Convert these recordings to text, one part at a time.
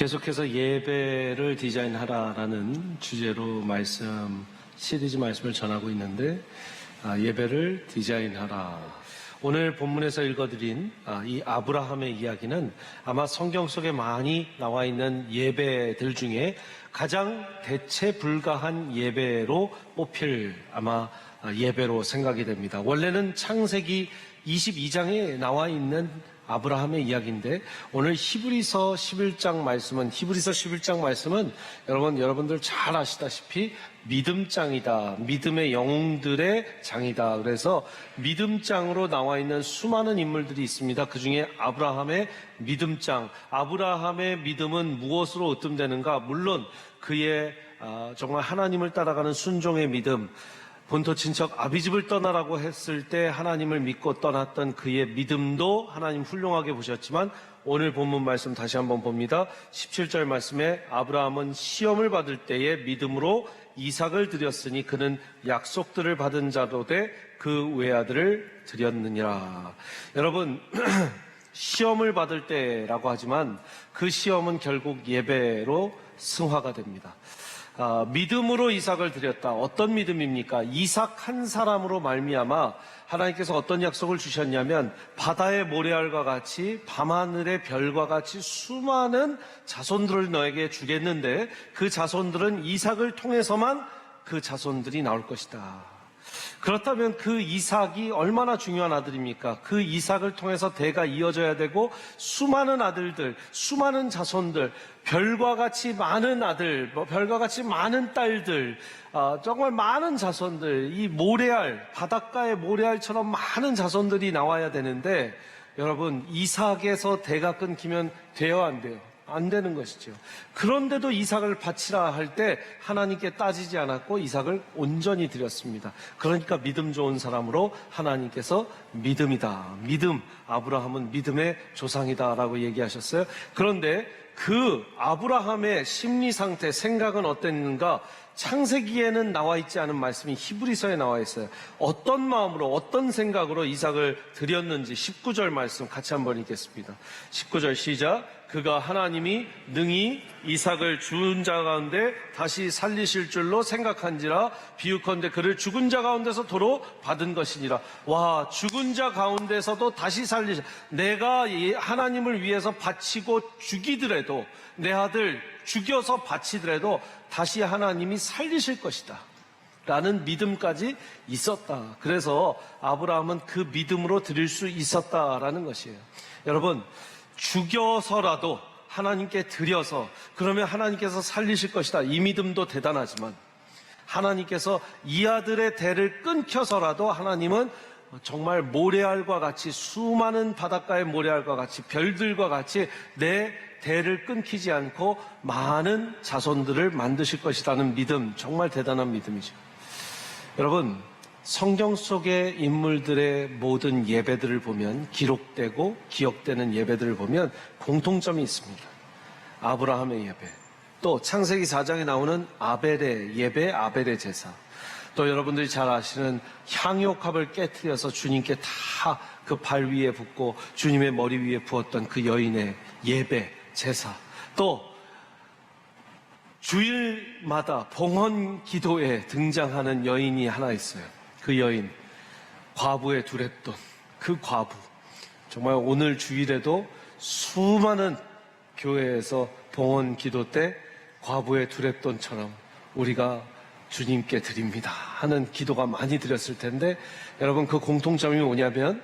계속해서 예배를 디자인하라라는 주제로 시리즈 말씀을 전하고 있는데, 예배를 디자인하라. 오늘 본문에서 읽어드린 이 아브라함의 이야기는 아마 성경 속에 많이 나와 있는 예배들 중에 가장 대체 불가한 예배로 뽑힐 아마 예배로 생각이 됩니다. 원래는 창세기 22장에 나와 있는 아브라함의 이야기인데, 오늘 히브리서 11장 말씀은 여러분들 잘 아시다시피 믿음장이다. 믿음의 영웅들의 장이다. 그래서 믿음장으로 나와 있는 수많은 인물들이 있습니다. 그 중에 아브라함의 믿음장. 아브라함의 믿음은 무엇으로 으뜸되는가? 물론 그의 정말 하나님을 따라가는 순종의 믿음, 본토 친척 아비집을 떠나라고 했을 때 하나님을 믿고 떠났던 그의 믿음도 하나님 훌륭하게 보셨지만, 오늘 본문 말씀 다시 한번 봅니다. 17절 말씀에 아브라함은 시험을 받을 때에 믿음으로 이삭을 드렸으니 그는 약속들을 받은 자로 돼 그 외아들을 드렸느니라. 여러분, 시험을 받을 때라고 하지만 그 시험은 결국 예배로 승화가 됩니다. 믿음으로 이삭을 드렸다. 어떤 믿음입니까? 이삭 한 사람으로 말미암아 하나님께서 어떤 약속을 주셨냐면, 바다의 모래알과 같이 밤하늘의 별과 같이 수많은 자손들을 너에게 주겠는데 그 자손들은 이삭을 통해서만 그 자손들이 나올 것이다. 그렇다면 그 이삭이 얼마나 중요한 아들입니까? 그 이삭을 통해서 대가 이어져야 되고, 수많은 아들들, 수많은 자손들, 별과 같이 많은 아들, 별과 같이 많은 딸들, 정말 많은 자손들, 이 모래알, 바닷가의 모래알처럼 많은 자손들이 나와야 되는데, 여러분, 이삭에서 대가 끊기면 돼요, 안 돼요? 안 되는 것이죠. 그런데도 이삭을 바치라 할 때 하나님께 따지지 않았고 이삭을 온전히 드렸습니다. 그러니까 믿음 좋은 사람으로 하나님께서 믿음이다. 믿음, 아브라함은 믿음의 조상이다라고 얘기하셨어요. 그런데 그 아브라함의 심리 상태, 생각은 어땠는가? 창세기에는 나와 있지 않은 말씀이 히브리서에 나와 있어요. 어떤 마음으로, 어떤 생각으로 이삭을 드렸는지 19절 말씀 같이 한번 읽겠습니다. 19절 시작. 그가 하나님이 능히 이삭을 죽은 자 가운데 다시 살리실 줄로 생각한지라 비유컨대 그를 죽은 자 가운데서 도로 받은 것이니라. 와, 죽은 자 가운데서도 다시 살리실, 내가 하나님을 위해서 바치고 죽이더라도, 내 아들 죽여서 바치더라도 다시 하나님이 살리실 것이다 라는 믿음까지 있었다. 그래서 아브라함은 그 믿음으로 드릴 수 있었다라는 것이에요. 여러분, 죽여서라도 하나님께 드려서, 그러면 하나님께서 살리실 것이다, 이 믿음도 대단하지만, 하나님께서 이 아들의 대를 끊겨서라도 하나님은 정말 모래알과 같이, 수많은 바닷가의 모래알과 같이, 별들과 같이 내 대를 끊기지 않고 많은 자손들을 만드실 것이라는 믿음, 정말 대단한 믿음이죠. 여러분, 성경 속의 인물들의 모든 예배들을 보면, 기록되고 기억되는 예배들을 보면 공통점이 있습니다. 아브라함의 예배, 또 창세기 4장에 나오는 아벨의 예배, 아벨의 제사, 또 여러분들이 잘 아시는 향유컵을 깨트려서 주님께 다 그 발 위에 붓고 주님의 머리 위에 부었던 그 여인의 예배, 제사, 또 주일마다 봉헌 기도에 등장하는 여인이 하나 있어요. 그 여인, 과부의 두렙돈, 그 과부. 정말 오늘 주일에도 수많은 교회에서 봉헌 기도 때 과부의 두렙돈처럼 우리가 주님께 드립니다 하는 기도가 많이 드렸을 텐데, 여러분, 그 공통점이 뭐냐면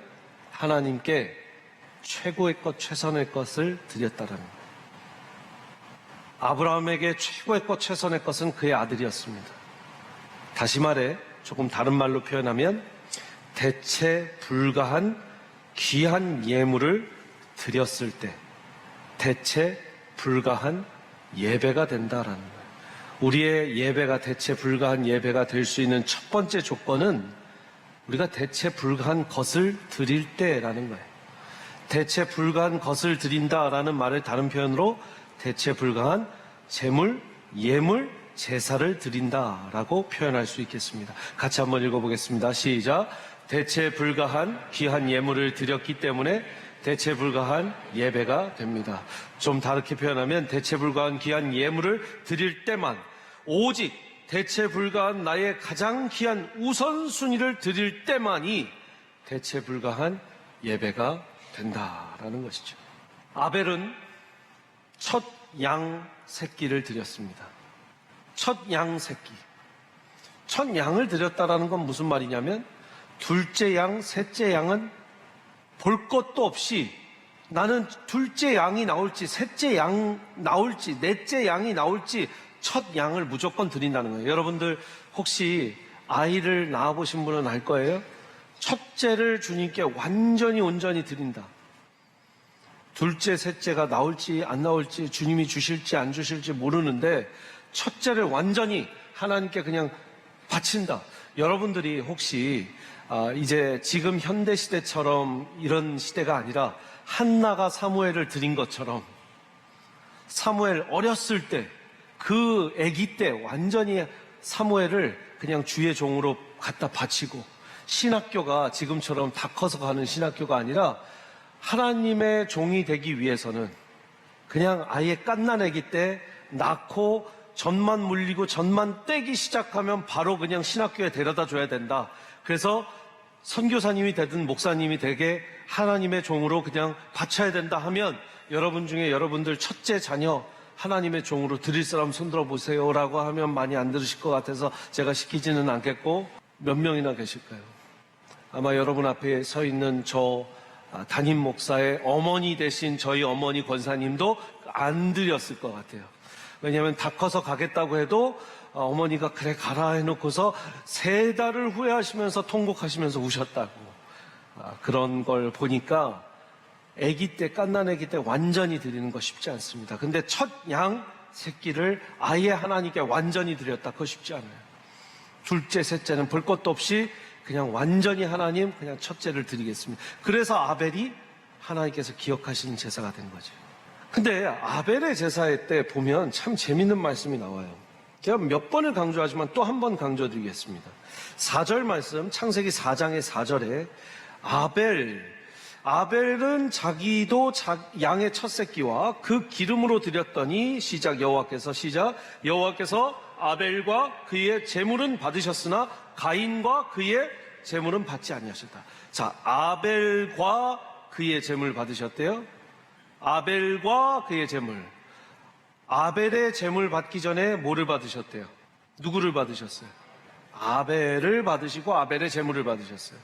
하나님께 최고의 것, 최선의 것을 드렸다라는 거예요. 아브라함에게 최고의 것, 최선의 것은 그의 아들이었습니다. 다시 말해, 조금 다른 말로 표현하면 대체 불가한 귀한 예물을 드렸을 때 대체 불가한 예배가 된다라는 거예요. 우리의 예배가 대체 불가한 예배가 될 수 있는 첫 번째 조건은 우리가 대체 불가한 것을 드릴 때라는 거예요. 대체 불가한 것을 드린다라는 말을 다른 표현으로 대체 불가한 제물, 예물, 제사를 드린다라고 표현할 수 있겠습니다. 같이 한번 읽어보겠습니다. 시작. 대체 불가한 귀한 예물을 드렸기 때문에 대체 불가한 예배가 됩니다. 좀 다르게 표현하면 대체 불가한 귀한 예물을 드릴 때만, 오직 대체 불가한 나의 가장 귀한 우선순위를 드릴 때만이 대체 불가한 예배가 된다라는 것이죠. 아벨은 첫 양 새끼를 드렸습니다. 첫 양 새끼. 첫 양을 드렸다라는 건 무슨 말이냐면, 둘째 양, 셋째 양은 볼 것도 없이 나는 둘째 양이 나올지, 셋째 양 나올지, 넷째 양이 나올지 첫 양을 무조건 드린다는 거예요. 여러분들 혹시 아이를 낳아보신 분은 알 거예요. 첫째를 주님께 완전히 온전히 드린다. 둘째, 셋째가 나올지 안 나올지, 주님이 주실지 안 주실지 모르는데 첫째를 완전히 하나님께 그냥 바친다. 여러분들이 혹시 이제 지금 현대 시대처럼 이런 시대가 아니라 한나가 사무엘을 드린 것처럼, 사무엘 어렸을 때, 그 아기 때 완전히 사무엘을 그냥 주의 종으로 갖다 바치고, 신학교가 지금처럼 다 커서 가는 신학교가 아니라 하나님의 종이 되기 위해서는 그냥 아예 갓난 아기 때 낳고 젖만 물리고 젖만 떼기 시작하면 바로 그냥 신학교에 데려다 줘야 된다. 그래서 선교사님이 되든 목사님이 되게 하나님의 종으로 그냥 바쳐야 된다 하면, 여러분 중에 여러분들 첫째 자녀 하나님의 종으로 드릴 사람 손들어 보세요라고 하면 많이 안 들으실 것 같아서 제가 시키지는 않겠고, 몇 명이나 계실까요? 아마 여러분 앞에 서 있는 저 담임 목사의 어머니 되신 저희 어머니 권사님도 안 드렸을 것 같아요. 왜냐하면 다 커서 가겠다고 해도 어머니가 그래 가라 해놓고서 3달을 후회하시면서 통곡하시면서 우셨다고. 그런 걸 보니까 아기 때, 갓난 아기 때 완전히 드리는 거 쉽지 않습니다. 근데 첫 양 새끼를 아예 하나님께 완전히 드렸다, 그거 쉽지 않아요. 둘째, 셋째는 볼 것도 없이 그냥 완전히 하나님, 그냥 첫째를 드리겠습니다. 그래서 아벨이 하나님께서 기억하시는 제사가 된 거죠. 근데 아벨의 제사회 때 보면 참 재밌는 말씀이 나와요. 제가 몇 번을 강조하지만 또 한 번 강조드리겠습니다. 4절 말씀, 창세기 4장의 4절에 아벨은 자기도 양의 첫 새끼와 그 기름으로 드렸더니, 시작, 여호와께서 아벨과 그의 제물은 받으셨으나 가인과 그의 제물은 받지 아니하셨다. 자, 아벨과 그의 제물 받으셨대요. 아벨과 그의 제물. 아벨의 제물 받기 전에 뭐를 받으셨대요? 누구를 받으셨어요? 아벨을 받으시고 아벨의 제물을 받으셨어요.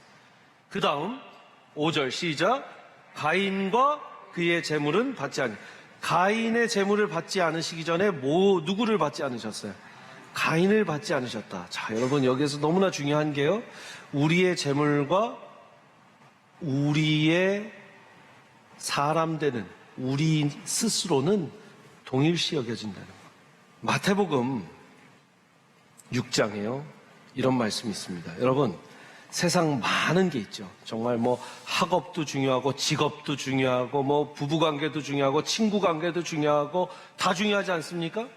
그 다음 5절 시작. 가인과 그의 제물은 받지 아니. 가인의 제물을 받지 않으시기 전에 누구를 받지 않으셨어요? 가인을 받지 않으셨다. 자, 여러분 여기에서 너무나 중요한 게요, 우리의 제물과 우리의 사람 되는 우리 스스로는 동일시 여겨진다는 것. 마태복음 6장에요 이런 말씀이 있습니다. 여러분, 세상 많은 게 있죠. 정말 학업도 중요하고 직업도 중요하고 부부관계도 중요하고 친구관계도 중요하고 다 중요하지 않습니까?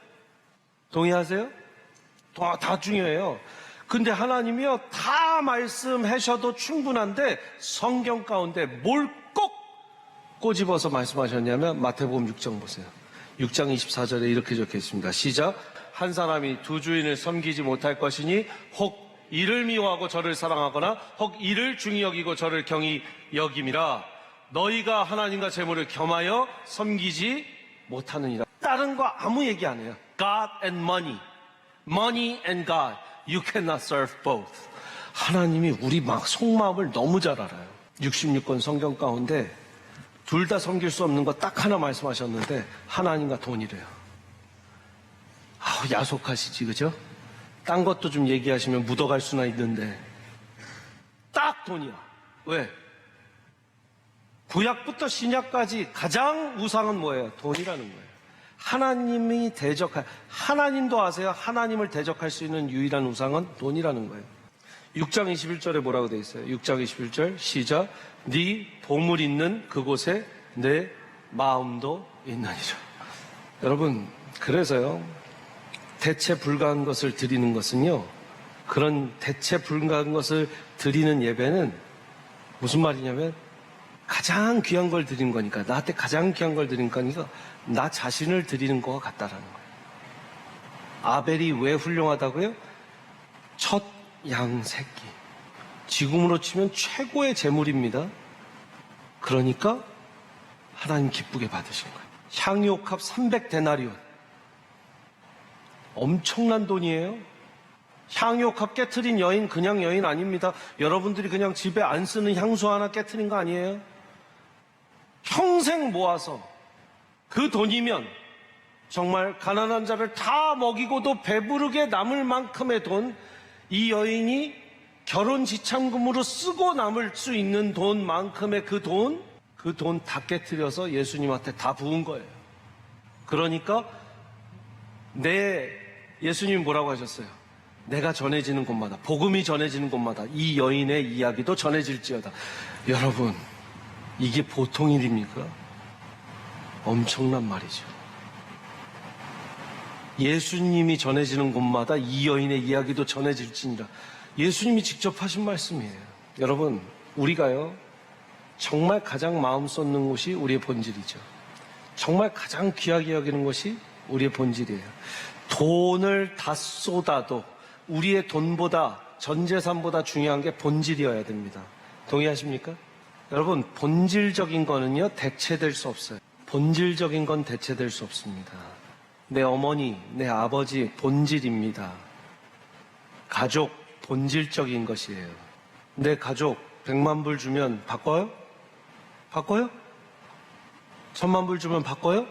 동의하세요? 다 중요해요. 근데 하나님이요, 다 말씀하셔도 충분한데 성경 가운데 뭘 꼭 꼬집어서 말씀하셨냐면, 마태복음 6장 보세요. 6장 24절에 이렇게 적혀 있습니다. 시작. 한 사람이 두 주인을 섬기지 못할 것이니 혹 이를 미워하고 저를 사랑하거나 혹 이를 중히 여기고 저를 경히 여김이라. 너희가 하나님과 재물을 겸하여 섬기지 못하느니라. 다른 거 아무 얘기 안 해요. God and money, money and God, you cannot serve both. 하나님이 우리 속마음을 너무 잘 알아요. 66권 성경 가운데 둘 다 섬길 수 없는 거 딱 하나 말씀하셨는데, 하나님과 돈이래요. 야속하시지, 그죠? 딴 것도 좀 얘기하시면 묻어갈 수나 있는데 딱 돈이야. 왜? 구약부터 신약까지 가장 우상은 뭐예요? 돈이라는 거예요. 하나님도 아세요? 하나님을 대적할 수 있는 유일한 우상은 돈이라는 거예요. 6장 21절에 뭐라고 돼 있어요? 6장 21절 시작. 네 보물 있는 그곳에 내 마음도 있느니라. 여러분, 그래서요, 대체 불가한 것을 드리는 것은요, 그런 대체 불가한 것을 드리는 예배는 무슨 말이냐면 가장 귀한 걸 드린 거니까, 나한테 가장 귀한 걸 드린 거니까 나 자신을 드리는 거와 같다라는 거예요. 아벨이 왜 훌륭하다고요? 첫 양 새끼. 지금으로 치면 최고의 재물입니다. 그러니까 하나님 기쁘게 받으신 거예요. 향유옥합 300데나리온. 엄청난 돈이에요. 향유옥합 깨트린 여인 그냥 여인 아닙니다. 여러분들이 그냥 집에 안 쓰는 향수 하나 깨트린 거 아니에요. 평생 모아서 그 돈이면 정말 가난한 자를 다 먹이고도 배부르게 남을 만큼의 돈, 이 여인이 결혼 지참금으로 쓰고 남을 수 있는 돈만큼의 그 돈 다 깨트려서 예수님한테 다 부은 거예요. 그러니까 예수님이 뭐라고 하셨어요? 내가 전해지는 곳마다, 복음이 전해지는 곳마다 이 여인의 이야기도 전해질지어다. 여러분, 이게 보통 일입니까? 엄청난 말이죠. 예수님이 전해지는 곳마다 이 여인의 이야기도 전해질지니라. 예수님이 직접 하신 말씀이에요. 여러분, 우리가요, 정말 가장 마음 쏟는 곳이 우리의 본질이죠. 정말 가장 귀하게 여기는 것이 우리의 본질이에요. 돈을 다 쏟아도 우리의 돈보다, 전 재산보다 중요한 게 본질이어야 됩니다. 동의하십니까? 여러분, 본질적인 거는요, 대체될 수 없어요. 본질적인 건 대체될 수 없습니다. 내 어머니, 내 아버지 본질입니다. 가족 본질적인 것이에요. 내 가족 100만 불 주면 바꿔요? 바꿔요? 1000만 불 주면 바꿔요?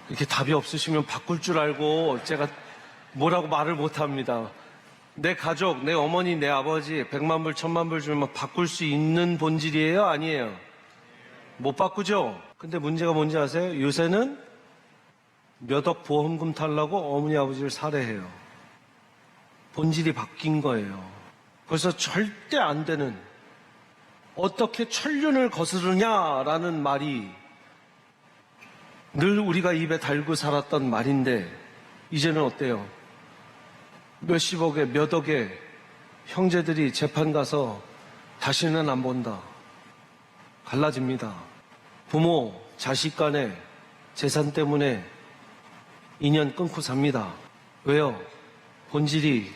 이렇게 답이 없으시면 바꿀 줄 알고 제가 뭐라고 말을 못합니다. 내 가족, 내 어머니, 내 아버지 100만 불, 1000만 불 주면 바꿀 수 있는 본질이에요? 아니에요? 못 바꾸죠? 근데 문제가 뭔지 아세요? 요새는 몇 억 보험금 타려고 어머니 아버지를 살해해요. 본질이 바뀐 거예요. 그래서 절대 안 되는, 어떻게 천륜을 거스르냐라는 말이 늘 우리가 입에 달고 살았던 말인데 이제는 어때요? 몇십억에 몇 억에 형제들이 재판 가서 다시는 안 본다. 갈라집니다. 부모, 자식 간에 재산 때문에 인연 끊고 삽니다. 왜요? 본질이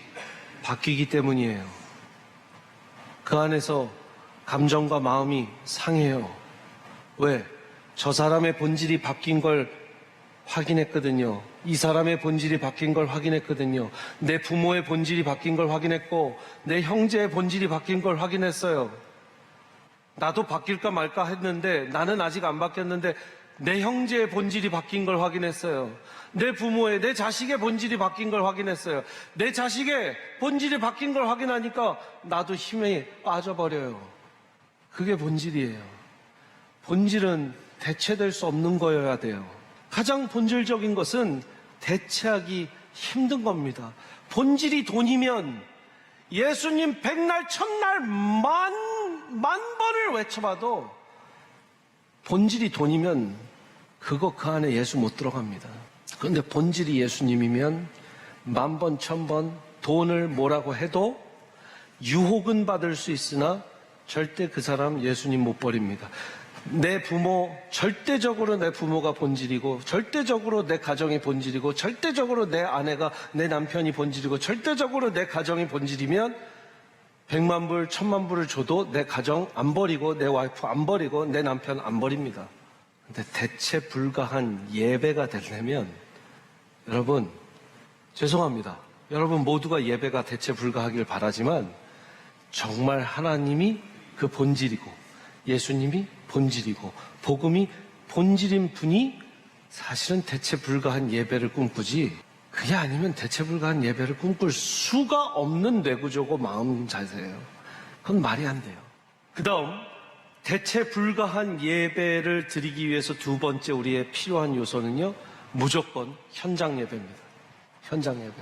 바뀌기 때문이에요. 그 안에서 감정과 마음이 상해요. 왜? 저 사람의 본질이 바뀐 걸 확인했거든요. 이 사람의 본질이 바뀐 걸 확인했거든요. 내 부모의 본질이 바뀐 걸 확인했고 내 형제의 본질이 바뀐 걸 확인했어요. 나도 바뀔까 말까 했는데 나는 아직 안 바뀌었는데 내 형제의 본질이 바뀐 걸 확인했어요. 내 부모의, 내 자식의 본질이 바뀐 걸 확인했어요. 내 자식의 본질이 바뀐 걸 확인하니까 나도 힘에 빠져버려요. 그게 본질이에요. 본질은 대체될 수 없는 거여야 돼요. 가장 본질적인 것은 대체하기 힘든 겁니다. 본질이 돈이면 예수님 백날 천날 만 번을 외쳐봐도 본질이 돈이면 그 안에 예수 못 들어갑니다. 그런데 본질이 예수님이면 1000번, 1000번 돈을 뭐라고 해도 유혹은 받을 수 있으나 절대 그 사람 예수님 못 버립니다. 내 부모, 절대적으로 내 부모가 본질이고, 절대적으로 내 가정이 본질이고, 절대적으로 내 아내가, 내 남편이 본질이고, 절대적으로 내 가정이 본질이면 100만 불, 1000만 불을 줘도 내 가정 안 버리고, 내 와이프 안 버리고, 내 남편 안 버립니다. 근데 대체 불가한 예배가 되려면, 여러분, 죄송합니다. 여러분 모두가 예배가 대체 불가하길 바라지만, 정말 하나님이 그 본질이고, 예수님이 본질이고, 복음이 본질인 분이 사실은 대체 불가한 예배를 꿈꾸지, 그게 아니면 대체 불가한 예배를 꿈꿀 수가 없는 뇌구조고 마음 자세예요. 그건 말이 안 돼요. 그 다음, 대체 불가한 예배를 드리기 위해서 두 번째 우리의 필요한 요소는요, 무조건 현장 예배입니다. 현장 예배.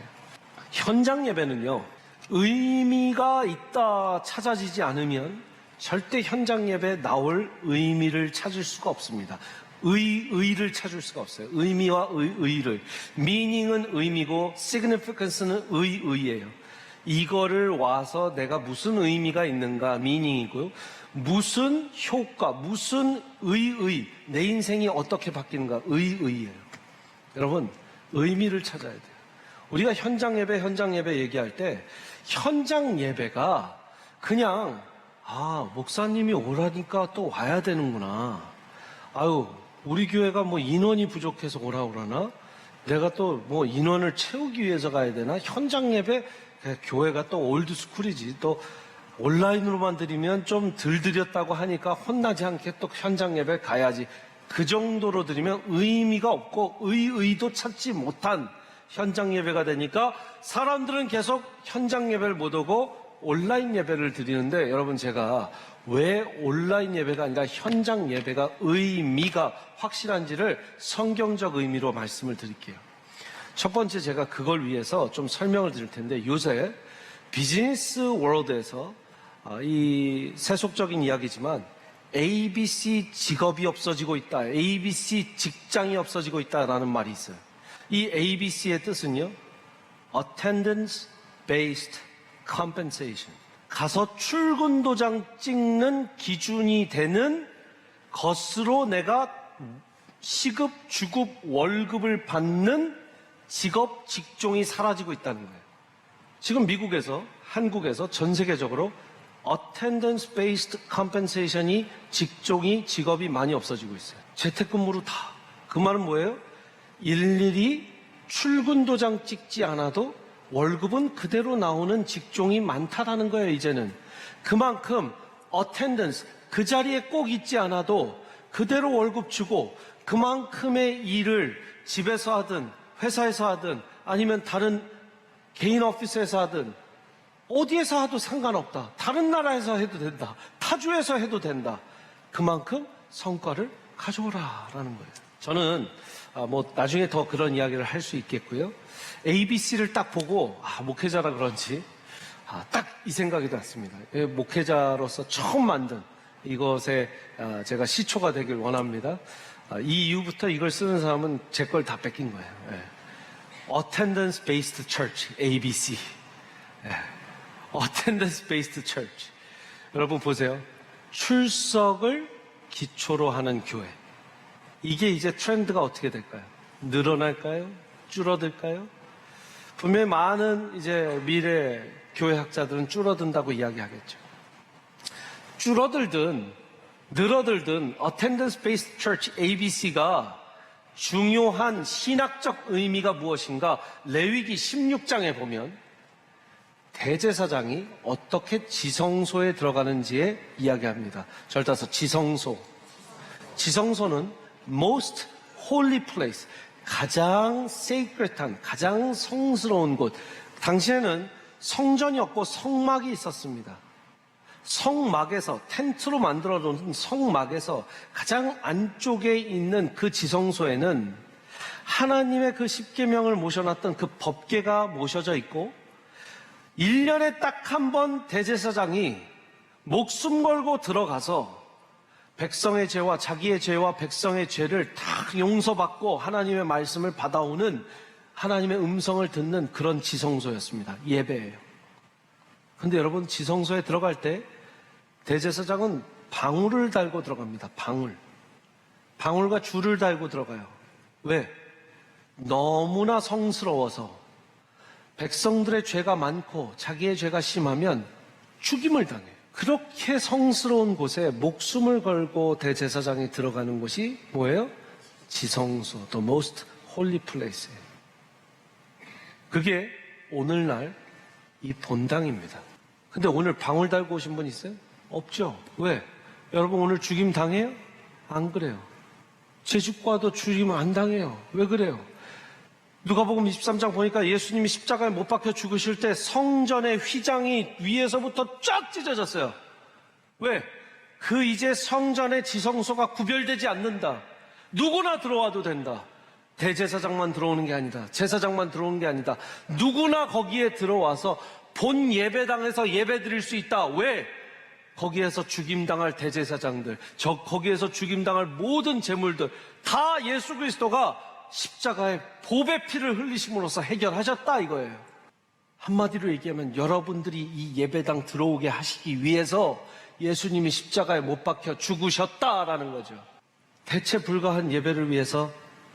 현장 예배는요, 의미가 있다 찾아지지 않으면 절대 현장 예배에 나올 의미를 찾을 수가 없습니다. 의를 찾을 수가 없어요. 의미와 의를. meaning은 의미고 significance는 의예요. 이거를 와서 내가 무슨 의미가 있는가 meaning이고요. 무슨 효과, 무슨 내 인생이 어떻게 바뀌는가, 의예요. 여러분, 의미를 찾아야 돼요. 우리가 현장 예배 얘기할 때, 현장 예배가 그냥, 목사님이 오라니까 또 와야 되는구나. 우리 교회가 뭐 인원이 부족해서 오라 그러나? 내가 또 뭐 인원을 채우기 위해서 가야 되나? 현장 예배, 교회가 또 올드스쿨이지. 또 온라인으로만 드리면 좀 덜 드렸다고 하니까 혼나지 않게 또 현장 예배 가야지. 그 정도로 드리면 의미가 없고 의도 찾지 못한 현장 예배가 되니까 사람들은 계속 현장 예배를 못 오고 온라인 예배를 드리는데, 여러분, 제가 왜 온라인 예배가 아니라 현장 예배가 의미가 확실한지를 성경적 의미로 말씀을 드릴게요. 첫 번째, 제가 그걸 위해서 좀 설명을 드릴 텐데, 요새 비즈니스 월드에서 이 세속적인 이야기지만 ABC 직업이 없어지고 있다, ABC 직장이 없어지고 있다라는 말이 있어요. 이 ABC의 뜻은요, Attendance Based Compensation. 가서 출근 도장 찍는 기준이 되는 것으로 내가 시급, 주급, 월급을 받는 직업, 직종이 사라지고 있다는 거예요. 지금 미국에서, 한국에서, 전 세계적으로 Attendance Based Compensation이 직업이 많이 없어지고 있어요. 재택근무로 다. 그 말은 뭐예요? 일일이 출근 도장 찍지 않아도 월급은 그대로 나오는 직종이 많다라는 거예요, 이제는. 그만큼 attendance, 그 자리에 꼭 있지 않아도 그대로 월급 주고 그만큼의 일을 집에서 하든 회사에서 하든 아니면 다른 개인 오피스에서 하든 어디에서 하도 상관없다. 다른 나라에서 해도 된다. 타주에서 해도 된다. 그만큼 성과를 가져오라라는 거예요. 저는 나중에 더 그런 이야기를 할 수 있겠고요. ABC를 딱 보고 목회자라 그런지 딱 이 생각이 났습니다. 목회자로서 처음 만든 이것에 제가 시초가 되길 원합니다. 이 이후부터 이걸 쓰는 사람은 제 걸 다 뺏긴 거예요. Attendance Based Church, ABC. Attendance Based Church. 여러분 보세요. 출석을 기초로 하는 교회. 이게 이제 트렌드가 어떻게 될까요? 늘어날까요? 줄어들까요? 분명히 많은 이제 미래 교회학자들은 줄어든다고 이야기하겠죠. 줄어들든 늘어들든 Attendance Based Church ABC가 중요한 신학적 의미가 무엇인가? 레위기 16장에 보면 대제사장이 어떻게 지성소에 들어가는지에 이야기합니다. 절 따라서 지성소. 지성소는 most holy place, 가장 sacred한, 가장 성스러운 곳. 당시에는 성전이 없고 성막이 있었습니다. 성막에서, 텐트로 만들어 놓은 성막에서 가장 안쪽에 있는 그 지성소에는 하나님의 그 십계명을 모셔놨던 그 법궤가 모셔져 있고 1년에 딱 한 번 대제사장이 목숨 걸고 들어가서 백성의 죄와 자기의 죄와 백성의 죄를 다 용서받고 하나님의 말씀을 받아오는, 하나님의 음성을 듣는 그런 지성소였습니다. 예배예요. 근데 여러분, 지성소에 들어갈 때 대제사장은 방울을 달고 들어갑니다. 방울과 줄을 달고 들어가요. 왜? 너무나 성스러워서 백성들의 죄가 많고 자기의 죄가 심하면 죽임을 당해요. 그렇게 성스러운 곳에 목숨을 걸고 대제사장이 들어가는 곳이 뭐예요? 지성소, the most holy place예요. 그게 오늘날 이 본당입니다. 근데 오늘 방울 달고 오신 분 있어요? 없죠. 왜? 여러분 오늘 죽임 당해요? 안 그래요. 제주과도 죽임 안 당해요. 왜 그래요? 누가복음 23장 보니까 예수님이 십자가에 못 박혀 죽으실 때 성전의 휘장이 위에서부터 쫙 찢어졌어요. 왜? 그 이제 성전의 지성소가 구별되지 않는다. 누구나 들어와도 된다. 대제사장만 들어오는 게 아니다. 제사장만 들어오는 게 아니다. 누구나 거기에 들어와서 본 예배당에서 예배 드릴 수 있다. 왜? 거기에서 죽임당할 대제사장들, 거기에서 죽임당할 모든 재물들 다 예수 그리스도가 십자가에 보배 피를 흘리심으로써 해결하셨다 이거예요. 한마디로 얘기하면 여러분들이 이 예배당 들어오게 하시기 위해서 예수님이 십자가에 못 박혀 죽으셨다라는 거죠. 대체 불가한 예배를 위해서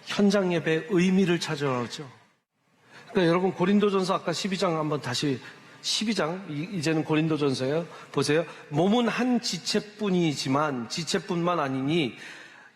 현장 예배의 의미를 찾아오죠. 그러니까 여러분 고린도전서 아까 12장 한번 다시 12장 이제는 고린도전서예요. 보세요. 몸은 한 지체뿐이지만 지체뿐만 아니니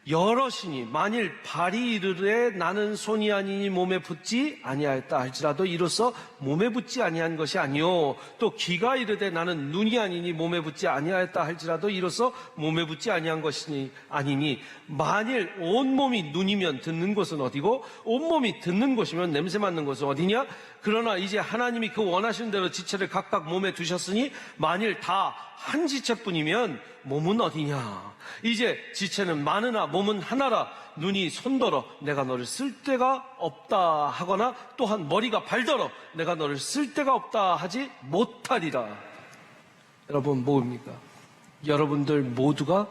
여럿이니 만일 발이 이르되 나는 손이 아니니 몸에 붙지 아니하였다 할지라도 이로써 몸에 붙지 아니한 것이 아니요 또 귀가 이르되 나는 눈이 아니니 몸에 붙지 아니하였다 할지라도 이로써 몸에 붙지 아니한 것이 아니니 만일 온몸이 눈이면 듣는 곳은 어디고 온몸이 듣는 곳이면 냄새 맡는 곳은 어디냐. 그러나 이제 하나님이 그 원하시는 대로 지체를 각각 몸에 두셨으니 만일 다 한 지체뿐이면 몸은 어디냐. 이제 지체는 많으나 몸은 하나라. 눈이 손더러 내가 너를 쓸 데가 없다 하거나 또한 머리가 발더러 내가 너를 쓸 데가 없다 하지 못하리라. 여러분 뭡니까? 여러분들 모두가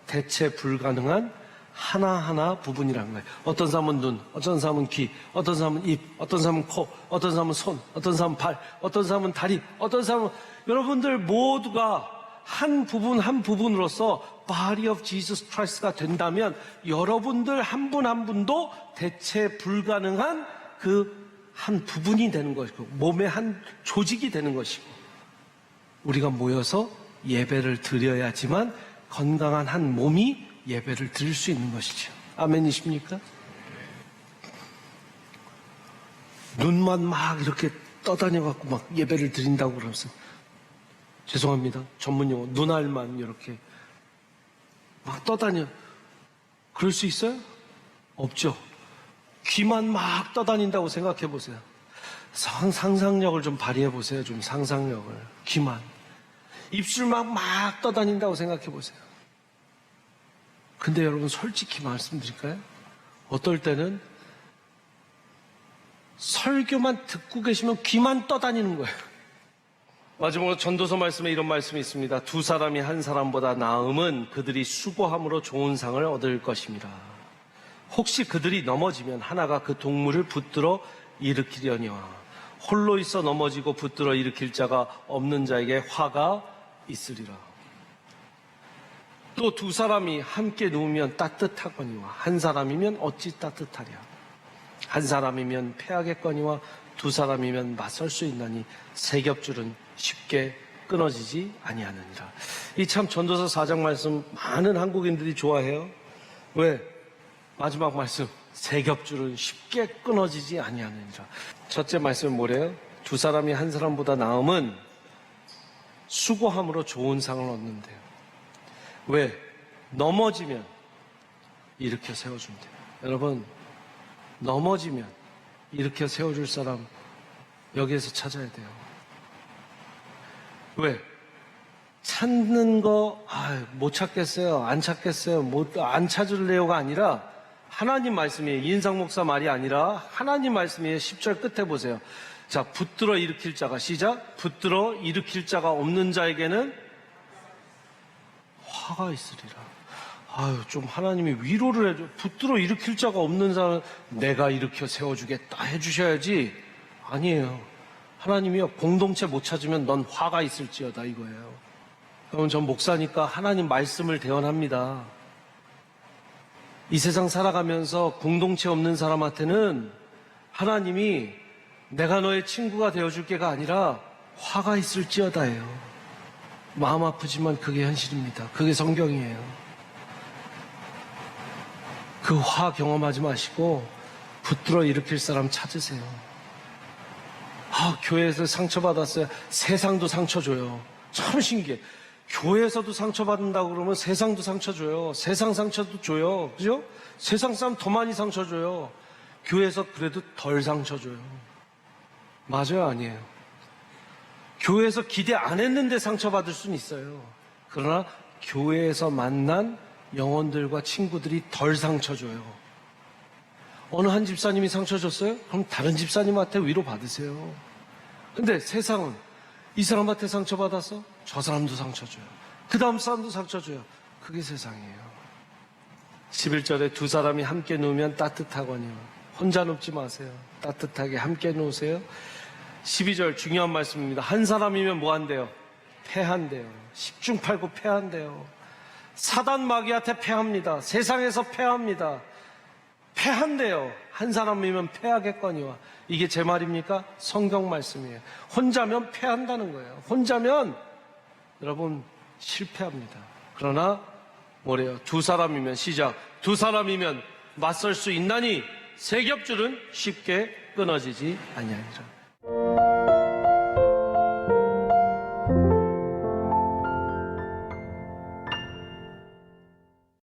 대체 불가능한 하나하나 부분이란 거예요. 어떤 사람은 눈, 어떤 사람은 귀, 어떤 사람은 입, 어떤 사람은 코, 어떤 사람은 손, 어떤 사람은 발, 어떤 사람은 다리, 어떤 사람은 여러분들 모두가 한 부분 한 부분으로서 Body of Jesus Christ가 된다면 여러분들 한 분 한 분도 대체 불가능한 그 한 부분이 되는 것이고 몸의 한 조직이 되는 것이고 우리가 모여서 예배를 드려야지만 건강한 한 몸이 예배를 드릴 수 있는 것이죠. 아멘이십니까? 눈만 막 이렇게 떠다녀갖고 막 예배를 드린다고 그러면서 죄송합니다. 전문용어 눈알만 이렇게 막 떠다녀. 그럴 수 있어요? 없죠. 귀만 막 떠다닌다고 생각해 보세요. 상상력을 좀 발휘해 보세요. 좀 상상력을. 귀만. 입술만 막 떠다닌다고 생각해 보세요. 근데 여러분 솔직히 말씀드릴까요? 어떨 때는 설교만 듣고 계시면 귀만 떠다니는 거예요. 마지막으로 전도서 말씀에 이런 말씀이 있습니다. 두 사람이 한 사람보다 나음은 그들이 수고함으로 좋은 상을 얻을 것입니다. 혹시 그들이 넘어지면 하나가 그 동물을 붙들어 일으키려니와 홀로 있어 넘어지고 붙들어 일으킬 자가 없는 자에게 화가 있으리라. 또 두 사람이 함께 누우면 따뜻하거니와 한 사람이면 어찌 따뜻하랴. 한 사람이면 패하겠거니와 두 사람이면 맞설 수 있나니 세 겹줄은 쉽게 끊어지지 아니하느니라. 이 참 전도서 4장 말씀 많은 한국인들이 좋아해요. 왜? 마지막 말씀 세 겹줄은 쉽게 끊어지지 아니하느니라. 첫째 말씀은 뭐래요? 두 사람이 한 사람보다 나음은 수고함으로 좋은 상을 얻는데요. 왜? 넘어지면 일으켜 세워준대요. 여러분 넘어지면 일으켜 세워줄 사람 여기에서 찾아야 돼요. 왜? 찾는 거 못 찾겠어요. 안 찾겠어요. 안 찾을래요가 아니라 하나님 말씀이에요. 이인상 목사 말이 아니라 하나님 말씀이에요. 10절 끝에 보세요. 자, 붙들어 일으킬 자가 시작. 붙들어 일으킬 자가 없는 자에게는 화가 있으리라. 좀 하나님이 위로를 해줘. 붙들어 일으킬 자가 없는 사람 내가 일으켜 세워주겠다 해주셔야지. 아니에요. 하나님이요 공동체 못 찾으면 넌 화가 있을지어다 이거예요. 그럼 전 목사니까 하나님 말씀을 대언합니다. 이 세상 살아가면서 공동체 없는 사람한테는 하나님이 내가 너의 친구가 되어줄게가 아니라 화가 있을지어다예요. 마음 아프지만 그게 현실입니다. 그게 성경이에요. 그 화 경험하지 마시고 붙들어 일으킬 사람 찾으세요. 교회에서 상처받았어요. 세상도 상처 줘요. 참 신기해. 교회에서도 상처받는다고 그러면 세상도 상처 줘요. 세상 상처도 줘요. 그죠? 세상 사람 더 많이 상처 줘요. 교회에서 그래도 덜 상처 줘요. 맞아요? 아니에요? 교회에서 기대 안 했는데 상처받을 수는 있어요. 그러나 교회에서 만난 영혼들과 친구들이 덜 상처 줘요. 어느 한 집사님이 상처 줬어요? 그럼 다른 집사님한테 위로 받으세요. 근데 세상은 이 사람한테 상처받았어? 저 사람도 상처 줘요. 그 다음 사람도 상처 줘요. 그게 세상이에요. 11절에 두 사람이 함께 누우면 따뜻하거니와 혼자 눕지 마세요. 따뜻하게 함께 누우세요. 12절 중요한 말씀입니다. 한 사람이면 뭐 한대요? 패한대요. 십중팔구 패한대요. 사단 마귀한테 패합니다. 세상에서 패합니다. 패한대요. 한 사람이면 패하겠거니와. 이게 제 말입니까? 성경 말씀이에요. 혼자면 패한다는 거예요. 혼자면 여러분 실패합니다. 그러나 뭐래요? 두 사람이면 시작. 두 사람이면 맞설 수 있나니 세 겹줄은 쉽게 끊어지지 아니하리라.